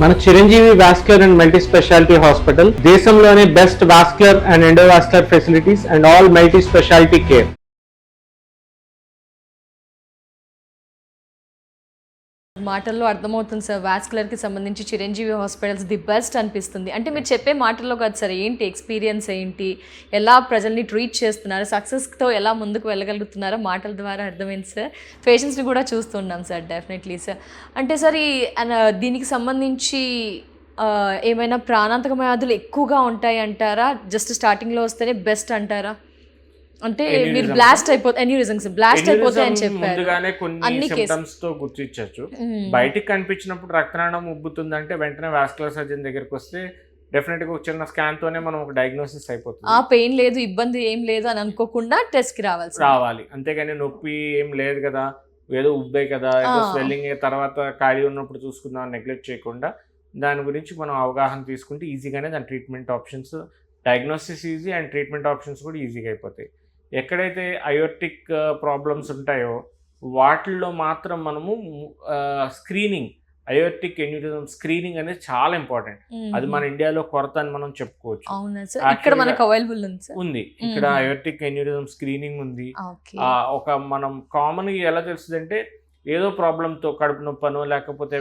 మన Chiranjeevi vascular and multi speciality hospital దేశంలోనే best vascular and endovascular facilities and all multi speciality care. మాటల్లో అర్థమవుతుంది sir, వాస్కులర్కి సంబంధించి Chiranjeevi hospitals the best అనిపిస్తుంది. అంటే మీరు చెప్పే మాటల్లో కాదు సార్, ఏంటి ఎక్స్పీరియన్స్ ఏంటి, ఎలా ప్రజల్ని ట్రీట్ చేస్తున్నారు, సక్సెస్తో ఎలా ముందుకు వెళ్ళగలుగుతున్నారో మాటల ద్వారా అర్థమైంది సార్. పేషెంట్స్ని కూడా చూస్తున్నాం సార్, డెఫినెట్లీ సార్. అంటే సార్ దీనికి సంబంధించి ఏమైనా ప్రాణాంతక వ్యాధులు ఎక్కువగా ఉంటాయి అంటారా, జస్ట్ స్టార్టింగ్లో వస్తేనే బెస్ట్ అంటారా? అంటే మీరు బ్లాస్ట్ అయిపోతే అని చెప్పారు, ముందుగానే కొన్ని సింప్టమ్స్ తో గుర్తించవచ్చు. బయటికి కనిపించినప్పుడు రక్తనాళం ఉబ్బుతుందంటే వెంటనే వాస్కులర్ సర్జన్ దగ్గరికి వస్తే డెఫినెట్ గా ఒక చిన్న స్కాన్ తోనే మనం ఒక డయాగ్నోసిస్ అయిపోతుంది. ఆ పెయిన్ లేదు, ఇబ్బంది ఏం లేదు అని అనుకోకుండా టెస్ట్ కి రావాలి. అంతేగాని నొప్పి ఏం లేదు కదా, ఏదో ఉబ్బే కదా, ఏదో స్వెల్లింగ్ తర్వాత ఖాళీ ఉన్నప్పుడు చూసుకుందాం నెగ్లెక్ట్ చేయకుండా దాని గురించి మనం అవగాహన తీసుకుంటే ఈజీగానే దాని treatment options, diagnosis easy and treatment options కూడా ఈజీగా అయిపోతాయి. ఎక్కడైతే అయోర్టిక్ ప్రాబ్లమ్స్ ఉంటాయో వాటిల్లో మాత్రం మనము స్క్రీనింగ్, అయోర్టిక్ ఎన్యూరిజం స్క్రీనింగ్ అనేది చాలా ఇంపార్టెంట్. అది మన ఇండియాలో కొరత అని మనం చెప్పుకోవచ్చు. ఉంది ఇక్కడ అయోర్టిక్ ఎన్యూరిజం స్క్రీనింగ్ ఉంది. ఒక మనం కామన్ గా ఎలా తెలుస్తుంది అంటే ఏదో ప్రాబ్లంతో కడుపు నొప్పనో లేకపోతే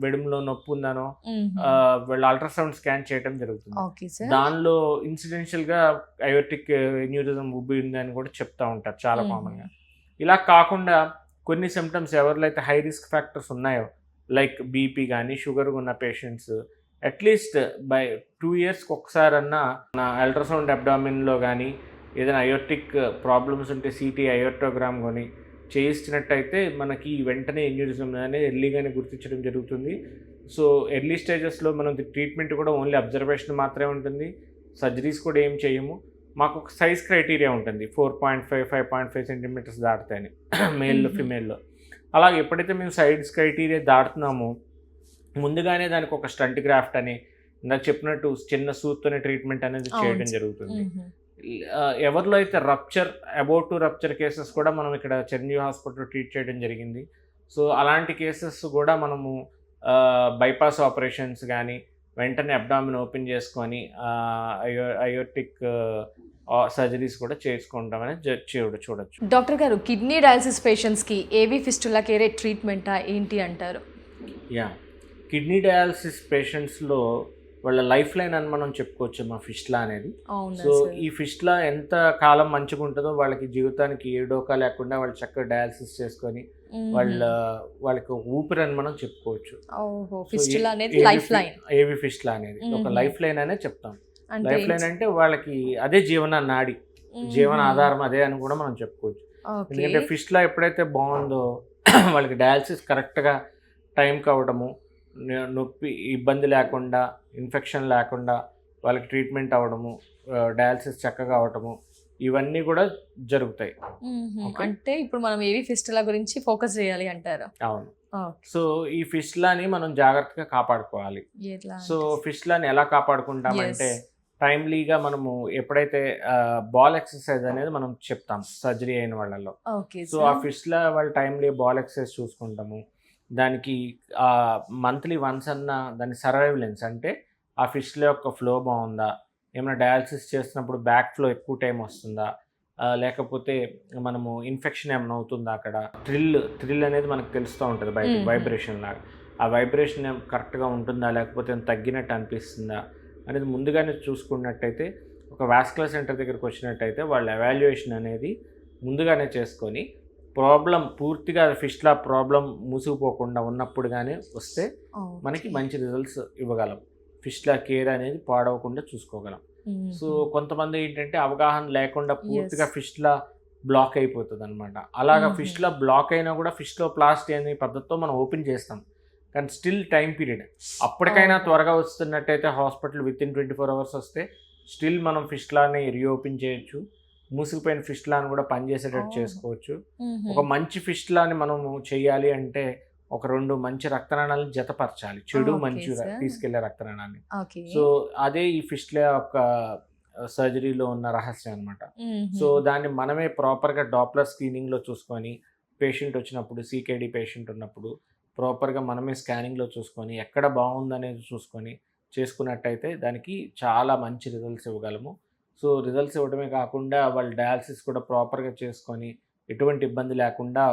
వెడుములో నొప్పి ఉందనో వీళ్ళు అల్ట్రాసౌండ్ స్కాన్ చేయడం జరుగుతుంది. దానిలో ఇన్సిడెన్షియల్ గా అయోర్టిక్ ఎన్యూరిజం ఉబ్బి ఉంది అని కూడా చెప్తా ఉంటారు చాలా కామన్ గా. ఇలా కాకుండా కొన్ని సిమ్టమ్స్ ఎవరిలో అయితే హై రిస్క్ ఫ్యాక్టర్స్ ఉన్నాయో లైక్ బీపీ కానీ షుగర్ ఉన్న పేషెంట్స్ అట్లీస్ట్ బై 2 years ఒకసారి అన్నా అల్ట్రాసౌండ్ అబ్డామిన్లో కానీ ఏదైనా అయోర్టిక్ ప్రాబ్లమ్స్ ఉంటే సిటీ అయోర్టోగ్రామ్ కానీ చేయిస్తున్నట్టయితే మనకి వెంటనే ఎన్యూరిజం అనేది ఎర్లీగానే గుర్తించడం జరుగుతుంది. సో ఎర్లీ స్టేజెస్లో మనం ట్రీట్మెంట్ కూడా ఓన్లీ అబ్జర్వేషన్ మాత్రమే ఉంటుంది, సర్జరీస్ కూడా ఏం చేయము. మాకు ఒక సైజ్ క్రైటీరియా ఉంటుంది, 4.5, 5.5 centimeters దాటితేనే మేల్లో ఫిమేల్లో. అలాగే ఎప్పుడైతే మేము సైజ్ క్రైటీరియా దాటుతున్నామో ముందుగానే దానికి ఒక స్టంట్ గ్రాఫ్ట్ అని ఇందాక చెప్పినట్టు చిన్న సూత్తోనే ట్రీట్మెంట్ అనేది చేయడం జరుగుతుంది. ఎవరిలో అయితే అబౌట్ టు రప్చర్ కేసెస్ కూడా మనం ఇక్కడ చిరంజీవి హాస్పిటల్లో ట్రీట్ చేయడం జరిగింది. సో అలాంటి కేసెస్ కూడా మనము బైపాస్ ఆపరేషన్స్ కానీ వెంటనే అబ్డామిన్ ఓపెన్ చేసుకొని అయోర్టిక్ సర్జరీస్ కూడా చేసుకుంటామని చూడొచ్చు. డాక్టర్ గారు, కిడ్నీ డయాలసిస్ పేషెంట్స్కి ఏవి ఫిస్టులా కేరే ట్రీట్మెంటా ఏంటి అంటారు? కిడ్నీ డయాలసిస్ పేషెంట్స్లో వాళ్ళ లైఫ్ లైన్ అని మనం చెప్పుకోవచ్చు మా ఫిస్టులా అనేది. సో ఈ ఫిస్టులా ఎంత కాలం మంచిగా ఉంటుందో వాళ్ళకి జీవితానికి ఏ డోకా లేకుండా వాళ్ళు చక్కగా డయాలసిస్ చేసుకొని వాళ్ళకి ఊపిరి అని మనం చెప్పుకోవచ్చు. ఏవి ఫిస్టులా అనేది ఒక లైఫ్ లైన్ అనే చెప్తాం. లైఫ్ లైన్ అంటే వాళ్ళకి అదే జీవన నాడి, జీవన ఆధారం అదే అని కూడా మనం చెప్పుకోవచ్చు. ఎందుకంటే ఫిస్టులా ఎప్పుడైతే బాగుందో వాళ్ళకి డయాలసిస్ కరెక్ట్గా టైంకి అవ్వడము, నొప్పి ఇబ్బంది లేకుండా, ఇన్ఫెక్షన్ లేకుండా వాళ్ళకి ట్రీట్మెంట్ అవ్వడము, డయాలసిస్ చక్కగా అవ్వడము, ఇవన్నీ కూడా జరుగుతాయి. అంటే ఇప్పుడు మనం ఏవి ఫిస్టులా గురించి ఫోకస్ చేయాలి అంటారు? అవును. సో ఈ ఫిస్టులాని మనం జాగ్రత్తగా కాపాడుకోవాలి. సో ఫిస్టులాని ఎలా కాపాడుకుంటామంటే టైమ్లీగా మనము ఎప్పుడైతే బాల్ ఎక్సర్సైజ్ అనేది మనం చెప్తాం సర్జరీ అయిన వాళ్ళలో. సో ఆ ఫిస్టులా వాళ్ళు టైమ్లీ బాల్ ఎక్సర్సైజ్ చూసుకుంటాము. దానికి మంత్లీ వన్స్ అన్న దాని సర్వైవలెన్స్ అంటే ఆ ఫిష్లో యొక్క ఫ్లో బాగుందా, ఏమైనా డయాలసిస్ చేస్తున్నప్పుడు బ్యాక్ ఫ్లో ఎక్కువ టైం వస్తుందా, లేకపోతే మనము ఇన్ఫెక్షన్ ఏమైనా అవుతుందా, అక్కడ థ్రిల్ అనేది మనకు తెలుస్తూ ఉంటుంది బయట వైబ్రేషన్ లాగా, ఆ వైబ్రేషన్ కరెక్ట్గా ఉంటుందా లేకపోతే తగ్గినట్టు అనిపిస్తుందా అనేది ముందుగానే చూసుకున్నట్టయితే ఒక వాస్కులర్ సెంటర్ దగ్గరికి వచ్చినట్టయితే వాళ్ళ ఎవాల్యుయేషన్ అనేది ముందుగానే చేసుకొని ప్రాబ్లం పూర్తిగా ఫిస్టులా ప్రాబ్లం మూసుకుపోకుండా ఉన్నప్పుడు కానీ వస్తే మనకి మంచి రిజల్ట్స్ ఇవ్వగలం. ఫిస్టులా కేర్ అనేది పాడవకుండా చూసుకోగలం. సో కొంతమంది ఏంటంటే అవగాహన లేకుండా పూర్తిగా ఫిస్టులా బ్లాక్ అయిపోతుంది అనమాట. అలాగా ఫిస్టులా బ్లాక్ అయినా కూడా ఫిస్టులో ప్లాస్టీ అనే పద్ధతితో మనం ఓపెన్ చేస్తాం, కానీ స్టిల్ టైం పీరియడ్ అప్పటికైనా త్వరగా వస్తున్నట్టయితే హాస్పిటల్ విత్ ఇన్ 24 hours వస్తే స్టిల్ మనం ఫిస్టులాని రీఓపెన్ చేయొచ్చు. మూసుకుపోయిన ఫిస్టులాని కూడా పనిచేసేటట్టు చేసుకోవచ్చు. ఒక మంచి ఫిస్టులాని మనము చేయాలి అంటే ఒక 2 మంచి రక్తనాళాలను జతపరచాలి, చెడు మంచి తీసుకెళ్లే రక్తనాళాన్ని. సో అదే ఈ ఫిస్టులా యొక్క సర్జరీలో ఉన్న రహస్యం అనమాట. సో దాన్ని మనమే ప్రాపర్గా డాప్లర్ స్క్రీనింగ్లో చూసుకొని పేషెంట్ వచ్చినప్పుడు, సీకేడీ పేషెంట్ ఉన్నప్పుడు ప్రాపర్గా మనమే స్కానింగ్లో చూసుకొని ఎక్కడ బాగుందనేది చూసుకొని చేసుకున్నట్టయితే దానికి చాలా మంచి రిజల్ట్స్ ఇవ్వగలము. సో రిజల్ట్స్ ఇవ్వడమే కాకుండా వాళ్ళు డయాలసిస్ కూడా ప్రాపర్గా చేసుకొని ఎటువంటి ఇబ్బంది లేకుండా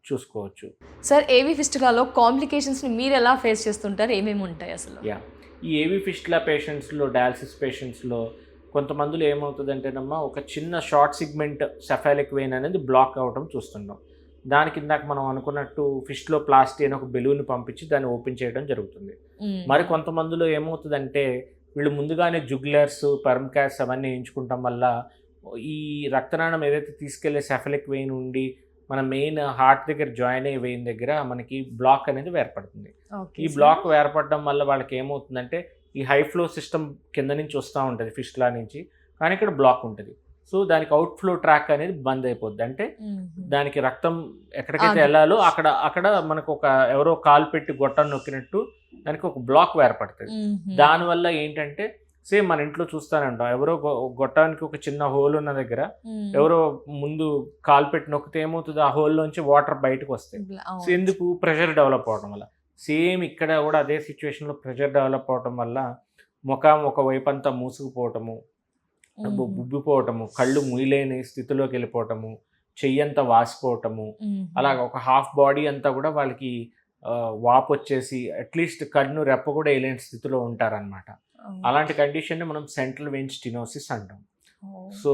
చూసుకోవచ్చు. సార్ ఏవి ఫిస్టులాలో కాంప్లికేషన్స్ని మీరు ఎలా ఫేస్ చేస్తుంటారు, ఏమేమి ఉంటాయి అసలు? ఈ ఏవి ఫిస్టులా పేషెంట్స్లో, డయాలసిస్ పేషెంట్స్లో కొంతమందిలో ఏమవుతుందంటేనమ్మా ఒక చిన్న షార్ట్ సిగ్మెంట్ సెఫాలిక్ వెయిన్ అనేది బ్లాక్ అవ్వడం చూస్తున్నాం. దానికి ఇందాక మనం అనుకున్నట్టు ఫిస్ట్లో ప్లాస్టీ అని ఒక బెలూన్ పంపించి దాన్ని ఓపెన్ చేయడం జరుగుతుంది. మరి కొంతమందిలో ఏమవుతుందంటే వీళ్ళు ముందుగానే జుగ్లర్స్, పర్మ్కాస్ అవన్నీ వేయించుకుంటాం వల్ల ఈ రక్తనాళం ఏదైతే తీసుకెళ్లే సెఫలిక్ వెయిన్ ఉండి మన మెయిన్ హార్ట్ దగ్గర జాయిన్ అయ్యే వెయిన్ దగ్గర మనకి బ్లాక్ అనేది ఏర్పడుతుంది. ఈ బ్లాక్ ఏర్పడడం వల్ల వాళ్ళకి ఏమవుతుందంటే ఈ హై ఫ్లో సిస్టమ్ కింద నుంచి వస్తూ ఉంటుంది ఫిస్టులా నుంచి, కానీ ఇక్కడ బ్లాక్ ఉంటుంది. సో దానికి అవుట్ ఫ్లో ట్రాక్ అనేది బంద్ అయిపోద్ది. అంటే దానికి రక్తం ఎక్కడికైతే వెళ్ళాలో అక్కడ మనకు ఒక ఎవరో కాలు పెట్టి గొట్టం నొక్కినట్టు దానికి ఒక బ్లాక్ ఏర్పడుతుంది. దానివల్ల ఏంటంటే సేమ్ మన ఇంట్లో చూస్తానంటాం, ఎవరో గొట్టానికి ఒక చిన్న హోల్ ఉన్న దగ్గర ఎవరో ముందు కాలు పెట్టి నొక్కితే ఏమవుతుంది, ఆ హోల్లోంచి వాటర్ బయటకు వస్తాయి. సో ఎందుకు? ప్రెషర్ డెవలప్ అవడం వల్ల. సేమ్ ఇక్కడ కూడా అదే సిచ్యువేషన్లో ప్రెషర్ డెవలప్ అవడం వల్ల ముఖం ఒకవైపు అంతా మూసుకుపోవటము, ఉబ్బిపోవటము, కళ్ళు ముయ్యలేని స్థితిలోకి వెళ్ళిపోవటము, చెయ్యంతా వాసిపోవటము, అలాగ ఒక హాఫ్ బాడీ అంతా కూడా వాళ్ళకి వాపు వచ్చేసి అట్లీస్ట్ కన్ను రెప్ప కూడా వేయలేని స్థితిలో ఉంటారనమాట. అలాంటి కండిషన్ని మనం సెంట్రల్ వెయిన్ స్టెనోసిస్ అంటాం. సో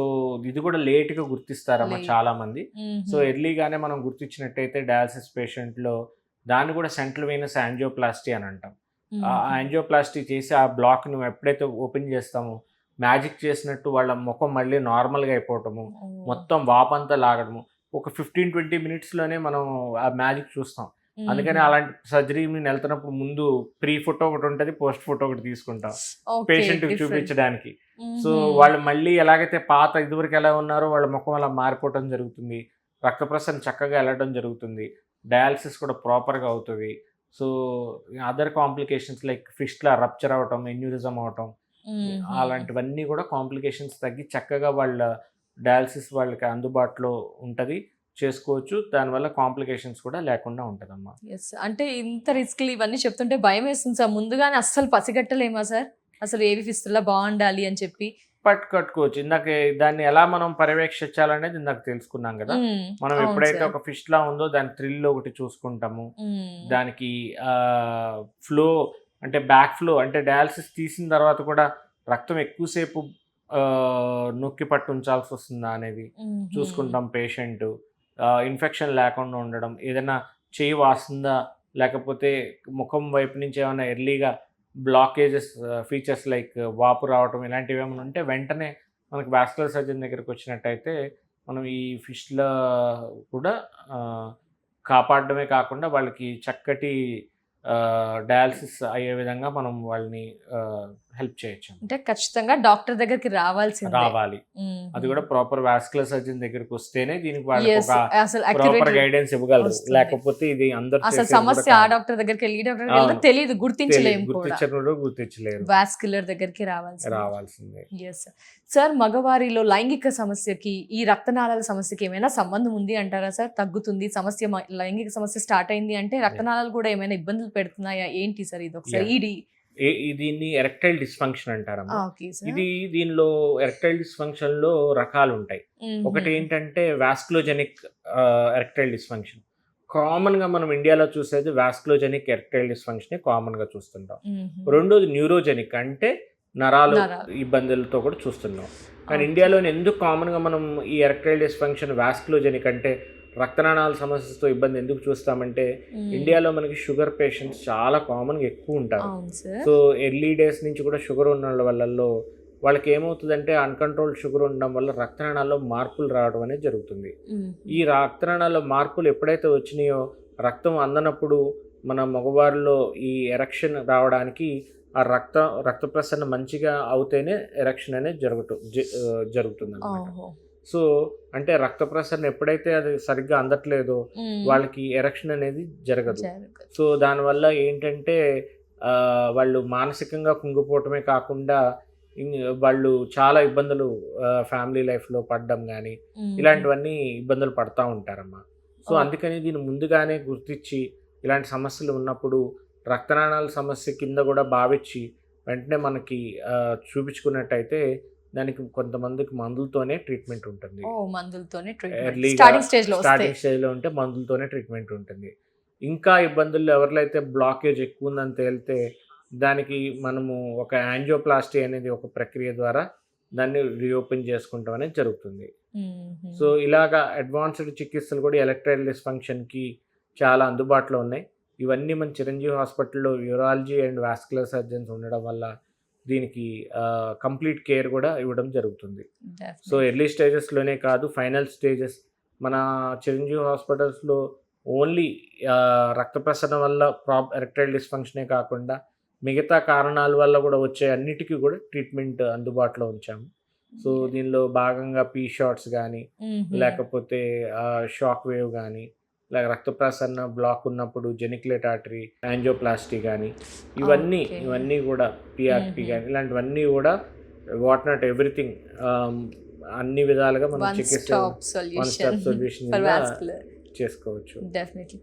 ఇది కూడా లేట్గా గుర్తిస్తారమ్మా చాలా మంది. సో ఎర్లీగానే మనం గుర్తించినట్టయితే డయాలసిస్ పేషెంట్లో దాన్ని కూడా సెంట్రల్ వెయినస్ యాంజియోప్లాస్టీ అని అంటాం. ఆ యాంజియోప్లాస్టీ చేసి ఆ బ్లాక్ను ఎప్పుడైతే ఓపెన్ చేస్తామో మ్యాజిక్ చేసినట్టు వాళ్ళ ముఖం మళ్ళీ నార్మల్గా అయిపోవటము, మొత్తం వాపంతా లాగడము ఒక 15-20 మినిట్స్లోనే మనం ఆ మ్యాజిక్ చూస్తాం. అందుకని అలాంటి సర్జరీ నేను వెళ్తున్నప్పుడు ముందు ప్రీ ఫోటో ఒకటి ఉంటుంది, పోస్ట్ ఫోటో ఒకటి తీసుకుంటాం పేషెంట్కి చూపించడానికి. సో వాళ్ళు మళ్ళీ ఎలాగైతే పాత ఇదివరకు ఎలా ఉన్నారో వాళ్ళ ముఖం అలా మారిపోవడం జరుగుతుంది, రక్త ప్రసరణ చక్కగా వెళ్ళడం జరుగుతుంది, డయాలసిస్ కూడా ప్రాపర్గా అవుతుంది. So other complications like fistula rupture అవటం, ఎన్యూరిజం అవటం, అలాంటివన్నీ కూడా కాంప్లికేషన్స్ తగ్గి చక్కగా వాళ్ళ డయాలసిస్ వాళ్ళకి అందుబాటులో ఉంటుంది, చేసుకోవచ్చు. దానివల్ల కాంప్లికేషన్స్ కూడా లేకుండా ఉంటుందమ్మా. ఎస్, అంటే ఇంత రిస్క్లు ఇవన్నీ చెప్తుంటే భయం వేస్తుంది సార్. ముందుగానే అస్సలు పసిగట్టలేమా సార్ అసలు ఏవి ఫిస్టులా బాగుండాలి అని చెప్పి? కట్టుకోవచ్చు. ఇందాక దాన్ని ఎలా మనం పర్యవేక్షించాలనేది ఇందాక తెలుసుకున్నాం కదా. మనం ఎప్పుడైతే ఒక ఫిస్టులా ఉందో దాని థ్రిల్ ఒకటి చూసుకుంటాము, దానికి ఫ్లో అంటే బ్యాక్ ఫ్లో అంటే డయాలసిస్ తీసిన తర్వాత కూడా రక్తం ఎక్కువసేపు నొక్కి పట్టు ఉంచాల్సి వస్తుందా అనేది చూసుకుంటాం. పేషెంట్ ఇన్ఫెక్షన్ లేకుండా ఉండడం, ఏదైనా చేయి వాస్తుందా లేకపోతే ముఖం వైపు నుంచి ఏమైనా ఎర్లీగా బ్లాకేజెస్ ఫీచర్స్ లైక్ వాపు రావటం ఇలాంటివి ఏమైనా ఉంటే వెంటనే మనకి వాస్కులర్ సర్జన్ దగ్గరికి వచ్చినట్టయితే మనం ఈ ఫిస్టులా కూడా కాపాడడమే కాకుండా వాళ్ళకి చక్కటి డయాలసిస్ అయ్యే విధంగా మనం వాళ్ళని హెల్ప్ చేయొచ్చు. అంటే ఖచ్చితంగా డాక్టర్ దగ్గరికి రావాలి. అది కూడా ప్రాపర్ వాస్కులర్ సర్జన్ దగ్గరికి వస్తేనే దీనికి ప్రాపర్ గైడెన్స్ ఇవ్వగలరు. లేకపోతే ఇది అందరూ సమస్య ఆ డాక్టర్ దగ్గరికి వెళ్ళి డాక్టర్ తెలియదు, గుర్తించలేరు. వాస్కులర్ దగ్గరికి రావాల్సిందే. సార్ మగవారిలో లైంగిక సమస్యకి ఈ రక్తనాళాల సమస్యకి ఏమైనా సంబంధం ఉంది అంటారా సార్? తగ్గుతుంది సమస్య, లైంగిక సమస్య స్టార్ట్ అయింది అంటే రక్తనాళాలు కూడా ఏమైనా ఇబ్బందులు పెడుతున్నాయా ఏంటి సార్? ఇది ఒకసారి దీన్ని ఎరెక్టైల్ డిస్ఫంక్షన్ అంటారమ్మా. దీనిలో ఎరెక్టైల్ డిస్ఫంక్షన్ లో రకాలు ఉంటాయి. ఒకటి ఏంటంటే వాస్కులోజెనిక్ ఎరెక్టైల్ డిస్ఫంక్షన్. కామన్ గా మనం ఇండియాలో చూసేది వాస్కులోజెనిక్ ఎరెక్టైల్ డిస్ఫంక్షన్ కామన్ గా చూస్తుంటాం. రెండోది న్యూరోజెనిక్ అంటే నరాలు ఇబ్బందులతో కూడా చూస్తున్నాం. కానీ ఇండియాలో ఎందుకు కామన్ గా మనం ఈ ఎరెక్టైల్ డిస్ఫంక్షన్ వాస్కులోజెనిక్ అంటే రక్తనాళాల సమస్యతో ఇబ్బంది ఎందుకు చూస్తామంటే ఇండియాలో మనకి షుగర్ పేషెంట్స్ చాలా కామన్గా ఎక్కువ ఉంటారు. సో ఎర్లీ డేస్ నుంచి కూడా షుగర్ ఉన్న వాళ్ళల్లో వాళ్ళకి ఏమవుతుందంటే అన్కంట్రోల్డ్ షుగర్ ఉండడం వల్ల రక్తనాళాల్లో మార్పులు రావడం అనేది జరుగుతుంది. ఈ రక్తనాళాల్లో మార్పులు ఎప్పుడైతే వచ్చినాయో రక్తం అందనప్పుడు మన మగవారిలో ఈ ఎరెక్షన్ రావడానికి ఆ రక్త ప్రసరణ మంచిగా అవుతేనే ఎరెక్షన్ అనేది జరుగుతుంది అన్నమాట. సో అంటే రక్త ప్రసరణ ఎప్పుడైతే అది సరిగ్గా అందట్లేదో వాళ్ళకి ఎరెక్షన్ అనేది జరగదు. సో దానివల్ల ఏంటంటే వాళ్ళు మానసికంగా కుంగిపోవటమే కాకుండా వాళ్ళు చాలా ఇబ్బందులు ఫ్యామిలీ లైఫ్లో పడడం కానీ ఇలాంటివన్నీ ఇబ్బందులు పడతా ఉంటారమ్మా. సో అందుకని దీన్ని ముందుగానే గుర్తించి ఇలాంటి సమస్యలు ఉన్నప్పుడు రక్తనాళాల సమస్య కింద కూడా భావించి వెంటనే మనకి చూపించుకున్నట్టయితే దానికి కొంతమందికి మందులతోనే ట్రీట్మెంట్ ఉంటుంది. మందులతోనే స్టార్టింగ్ స్టేజ్లో ఉంటే మందులతోనే ట్రీట్మెంట్ ఉంటుంది. ఇంకా ఇబ్బందులు ఎవరిలైతే బ్లాకేజ్ ఎక్కువ ఉందని తేలితే దానికి మనము ఒక యాంజియోప్లాస్టీ అనేది ఒక ప్రక్రియ ద్వారా దాన్ని రీఓపెన్ చేసుకుంటాం అనేది జరుగుతుంది. సో ఇలాగా అడ్వాన్స్డ్ చికిత్సలు కూడా ఎలక్ట్రైల్ డిస్ఫంక్షన్కి చాలా అందుబాటులో ఉన్నాయి. ఇవన్నీ మన చిరంజీవి హాస్పిటల్లో యూరాలజీ అండ్ వాస్కులర్ సర్జన్స్ ఉండడం వల్ల దీనికి కంప్లీట్ కేర్ కూడా ఇవ్వడం జరుగుతుంది. సో ఎర్లీ స్టేజెస్లోనే కాదు, ఫైనల్ స్టేజెస్ మన చిరంజీవి హాస్పిటల్స్లో ఓన్లీ రక్త ప్రసరణ వల్ల ఎరెక్టైల్ డిస్ఫంక్షనే కాకుండా మిగతా కారణాల వల్ల కూడా వచ్చే అన్నిటికీ కూడా ట్రీట్మెంట్ అందుబాటులో ఉంచాము. సో దీనిలో భాగంగా పీ షాట్స్ కానీ లేకపోతే షాక్ వేవ్ కానీ, లేక రక్త ప్రసరణ బ్లాక్ ఉన్నప్పుడు జెనిక్యులేట్ ఆర్టరీ యాంజియోప్లాస్టీ కానీ ఇవన్నీ కూడా పిఆర్పి కానీ ఇలాంటివన్నీ కూడా వాట్ నాట్ ఎవ్రీథింగ్ అన్ని విధాలుగా మనం చికిత్స వన్ స్టాప్ సొల్యూషన్ చేసుకోవచ్చు. డెఫినెట్లీ.